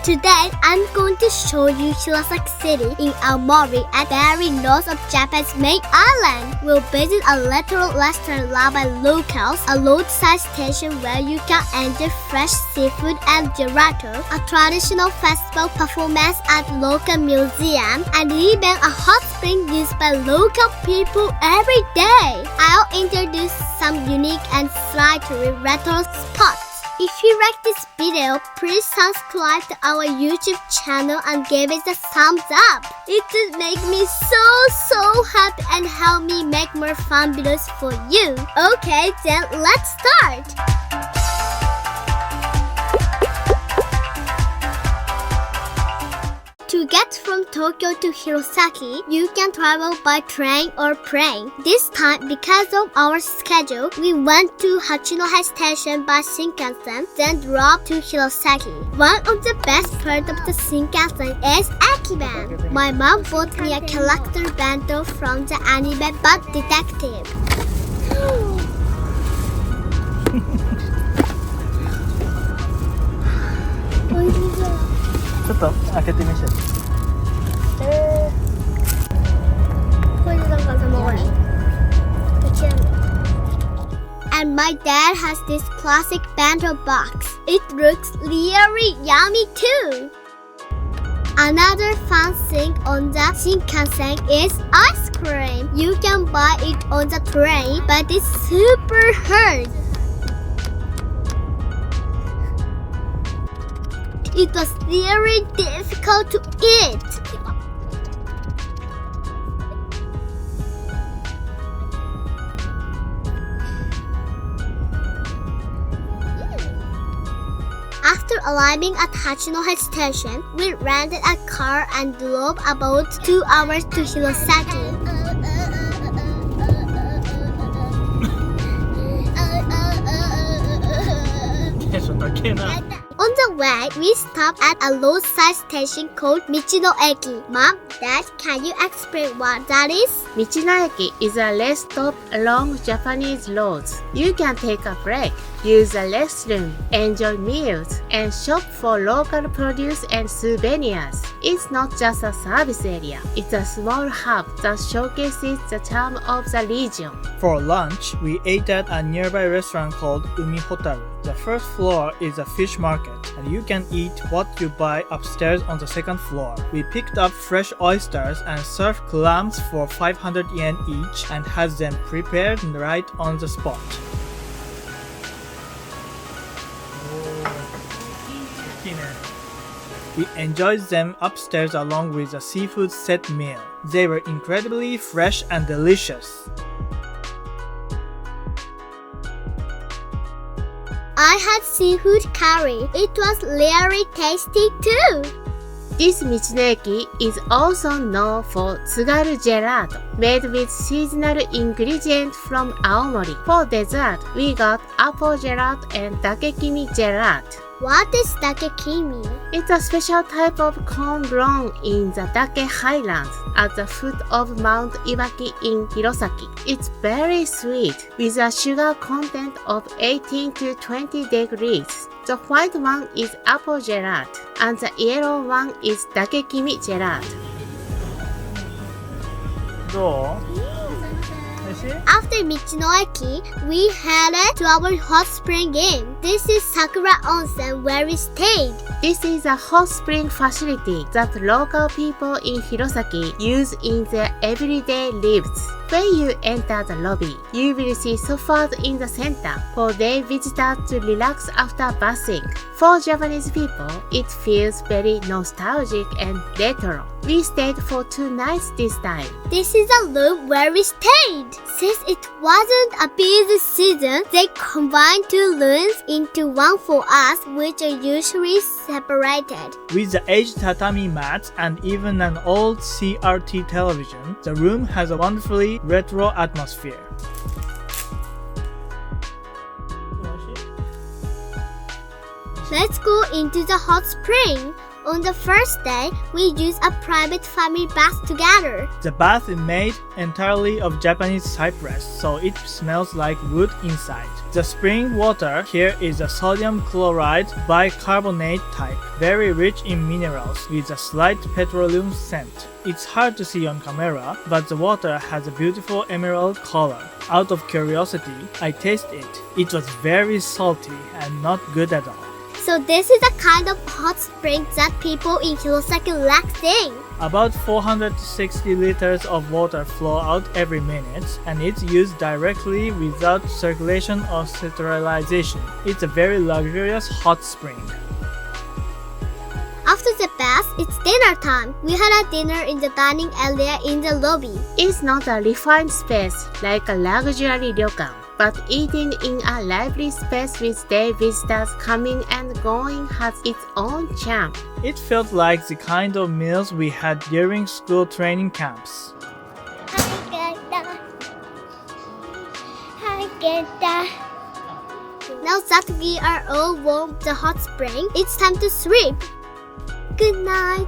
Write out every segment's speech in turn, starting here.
Today I'm going to show you Hirosaki City in Aomori at very north of Japan's main island. We'll visit a literal restaurant loved by locals, a roadside station where you can enjoy fresh seafood and gelato, a traditional festival performance at local museum, and even a hot spring used by local people every day. I'll introduce some unique and slightly retro spots. If you like this video, please subscribe to our YouTube channel and give it a thumbs up. It would make me so happy and help me make more fun videos for you. Okay, then let's start! To get from Tokyo to Hirosaki, you can travel by train or plane. This time, because of our schedule, we went to Hachinohe station by Shinkansen, then drove to Hirosaki. One of the best parts of the Shinkansen is Ekiben. My mom bought me a character bento from the anime Bad Detective. ちょっと開けてみせて。これなんか卵に。And my dad has this classic bento box. It looks really yummy too. Another fun thing on the Shinkansen is ice cream. You can buy it on the train, but it's super hard. It was very difficult to eat. After arriving at Hachinohe station, we rented a car and drove about 2 hours to Hirosaki. On the way, we stopped at a roadside station called Michi-no-Eki. Mom, Dad, can you explain what that is? Michi-no-Eki is a rest stop along Japanese roads. You can take a break, use a restroom, enjoy meals, and shop for local produce and souvenirs. It's not just a service area, it's a small hub that showcases the charm of the region. For lunch, we ate at a nearby restaurant called Umi Hotaru. The first floor is a fish market, and you can eat what you buy upstairs on the second floor. We picked up fresh oysters and served clams for 500 yen each and had them prepared right on the spot. We enjoyed them upstairs along with a seafood set meal. They were incredibly fresh and delicious. I had seafood curry. It was really tasty too. This Michi-no-Eki is also known for Tsugaru Gelato, made with seasonal ingredients from Aomori. For dessert, we got apple gelato and dakekimi gelato. What is dakekimi? It's a special type of corn grown in the Dake Highlands at the foot of Mount Iwaki in Hirosaki. It's very sweet, with a sugar content of 18 to 20 degrees. The white one is apple gelato, and the yellow one is dakekimi gelato. どう？ After Michi-no-Eki, we headed to our hot spring inn. This is Sakura Onsen where we stayed. This is a hot spring facility that local people in Hirosaki use in their everyday lives. When you enter the lobby, you will see sofas in the center for day visitors to relax after bathing. For Japanese people, it feels very nostalgic and retro. We stayed for 2 nights this time. This is a room where we stayed. Since it wasn't a busy season, they combined 2 rooms into one for us, which are usually separated. With the aged tatami mats and even an old CRT television, the room has a wonderfully retro atmosphere. Let's go into the hot spring. On the first day, we use a private family bath together. The bath is made entirely of Japanese cypress, so it smells like wood inside. The spring water here is a sodium chloride bicarbonate type, very rich in minerals with a slight petroleum scent. It's hard to see on camera, but the water has a beautiful emerald color. Out of curiosity, I tasted it. It was very salty and not good at all. So this is a kind of hot spring that people in Hirosaki lack seeing. About 460 liters of water flow out every minute, and it's used directly without circulation or sterilization. It's a very luxurious hot spring. After the bath, it's dinner time. We had a dinner in the dining area in the lobby. It's not a refined space like a luxury ryokan, but eating in a lively space with day visitors coming and going has its own charm. It felt like the kind of meals we had during school training camps. Now that we are all warm the hot spring, it's time to sleep. Good night.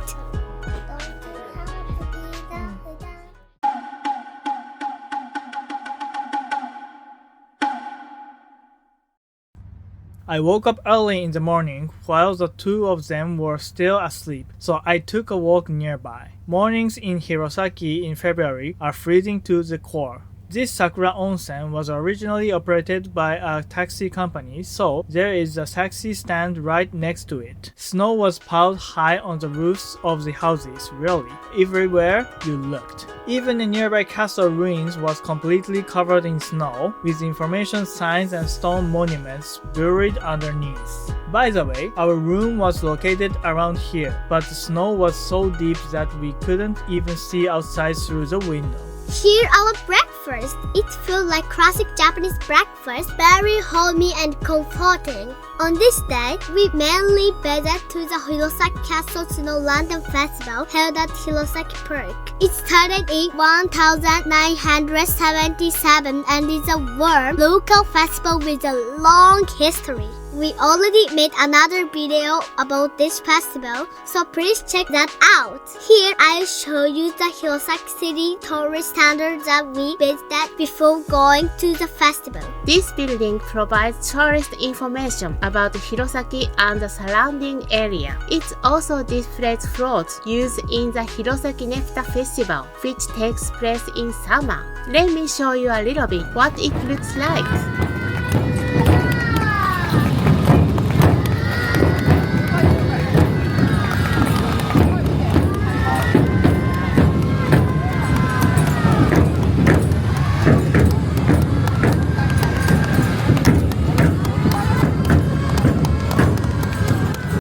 I woke up early in the morning while the two of them were still asleep, so I took a walk nearby. Mornings in Hirosaki in February are freezing to the core. This Sakura Onsen was originally operated by a taxi company, so there is a taxi stand right next to it. Snow was piled high on the roofs of the houses, really, everywhere you looked. Even the nearby castle ruins was completely covered in snow, with information signs and stone monuments buried underneath. By the way, our room was located around here, but the snow was so deep that we couldn't even see outside through the window. Here our breakfast. It feels like classic Japanese breakfast, very homey and comforting. On this day, we mainly visited to the Hirosaki Castle Snow Lantern Festival held at Hirosaki Park. It started in 1977 and is a warm local festival with a long history. We already made another video about this festival, so please check that out. Here I'll show you the Hirosaki City tourist center that we visited before going to the festival. This building provides tourist information about Hirosaki and the surrounding area. It also displays floats used in the Hirosaki Neputa Festival, which takes place in summer. Let me show you a little bit what it looks like.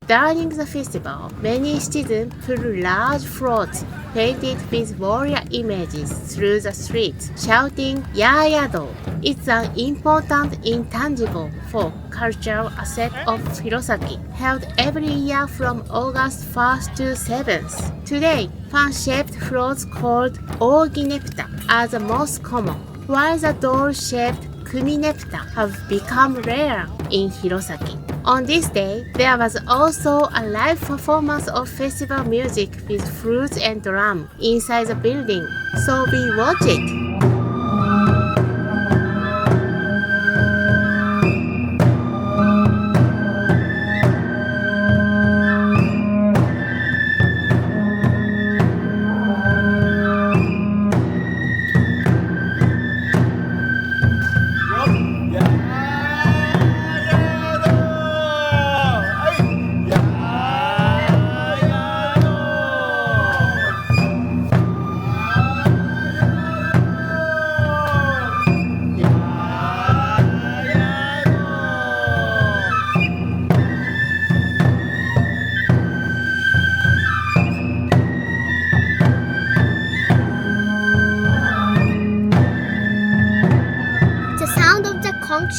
During the festival, many citizens pull large floats painted with warrior images through the streets, shouting "Yayado." It's an important intangible folk cultural asset of Hirosaki, held every year from August 1st to 7th. Today, fan-shaped floats called Ogi Neputa are the most common, while the doll-shaped Kumi Neputa have become rare in Hirosaki. On this day, there was also a live performance of festival music with flutes and drum inside the building, so we watch it.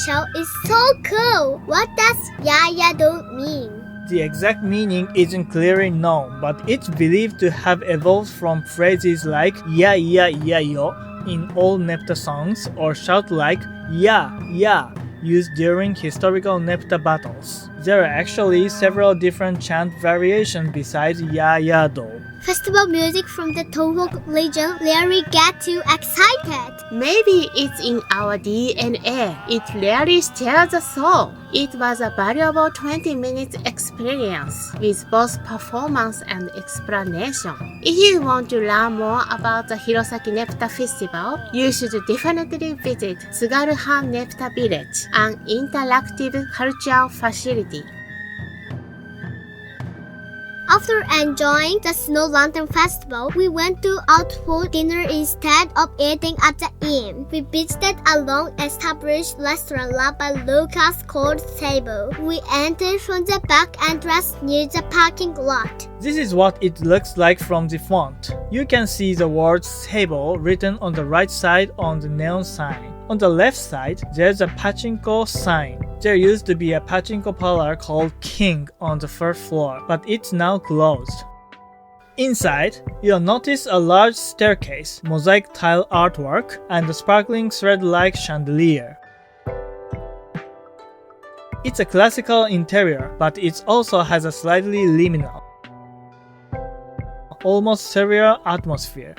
Shell is so cool. What does Yayado mean? The exact meaning isn't clearly known, but it's believed to have evolved from phrases like "ya ya ya yo" in all Neputa songs, or shout like "ya ya" used during historical Neputa battles. There are actually several different chant variations besides Ya-Ya-Do. Festival music from the Tohoku region really get you excited. Maybe it's in our DNA. It really stirs the soul. It was a valuable 20-minute experience with both performance and explanation. If you want to learn more about the Hirosaki Neputa Festival, you should definitely visit Tsugaru Neputa Village, an interactive cultural facility. After enjoying the Snow Lantern Festival, we went out for dinner instead of eating at the inn. We visited a long-established restaurant run by locals called Sable. We entered from the back entrance near the parking lot. This is what it looks like from the front. You can see the word Sable written on the right side on the neon sign. On the left side, there's a pachinko sign. There used to be a pachinko parlor called King on the first floor, but it's now closed. Inside, you'll notice a large staircase, mosaic tile artwork, and a sparkling thread-like chandelier. It's a classical interior, but it also has a slightly liminal, almost surreal atmosphere.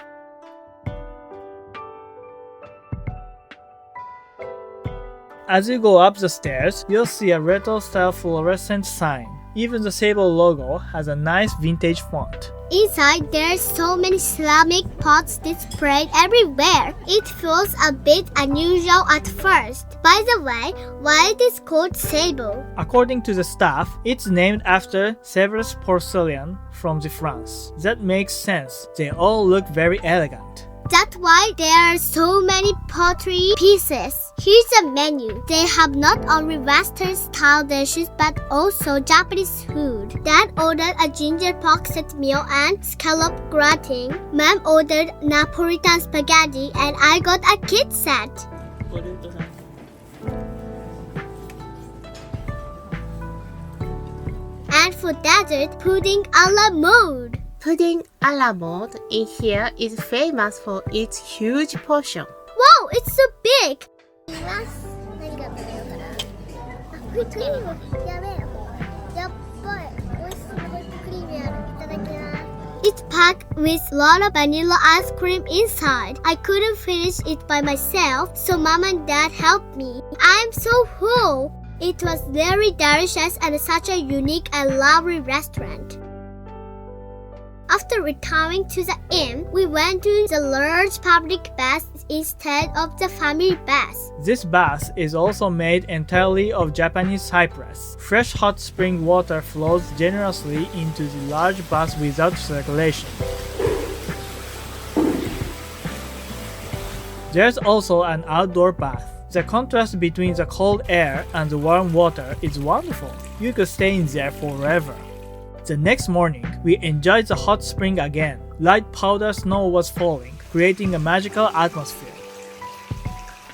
As you go up the stairs, you'll see a retro-style fluorescent sign. Even the Sable logo has a nice vintage font. Inside, there's so many ceramic pots displayed everywhere. It feels a bit unusual at first. By the way, why it is called Sable? According to the staff, it's named after Sable's porcelain from France. That makes sense. They all look very elegant. That's why there are so many pottery pieces. Here's a menu. They have not only Western style dishes but also Japanese food. Dad ordered a ginger pork set meal and scallop gratin. Mom ordered Napolitan spaghetti and I got a kid set. And for dessert, pudding a la mode. Pudding a la mode in here is famous for its huge portion. Wow, it's so big! It's packed with a lot of vanilla ice cream inside. I couldn't finish it by myself, so Mom and Dad helped me. I'm so full! It was very delicious and such a unique and lovely restaurant. After returning to the inn, we went to the large public bath instead of the family bath. This bath is also made entirely of Japanese cypress. Fresh hot spring water flows generously into the large bath without circulation. There's also an outdoor bath. The contrast between the cold air and the warm water is wonderful. You could stay in there forever. The next morning, we enjoyed the hot spring again. Light powder snow was falling, creating a magical atmosphere.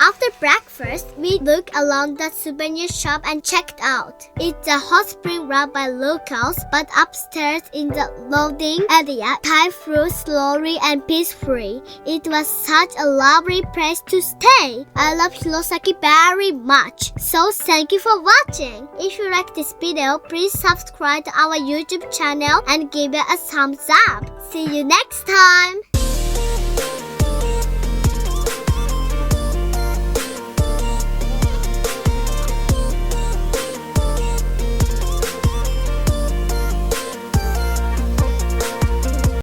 After breakfast, we looked around the souvenir shop and checked out. It's a hot spring run by locals, but upstairs in the loading area, time flew slowly and peacefully. It was such a lovely place to stay. I love Hirosaki very much. So thank you for watching. If you like this video, please subscribe to our YouTube channel and give it a thumbs up. See you next time!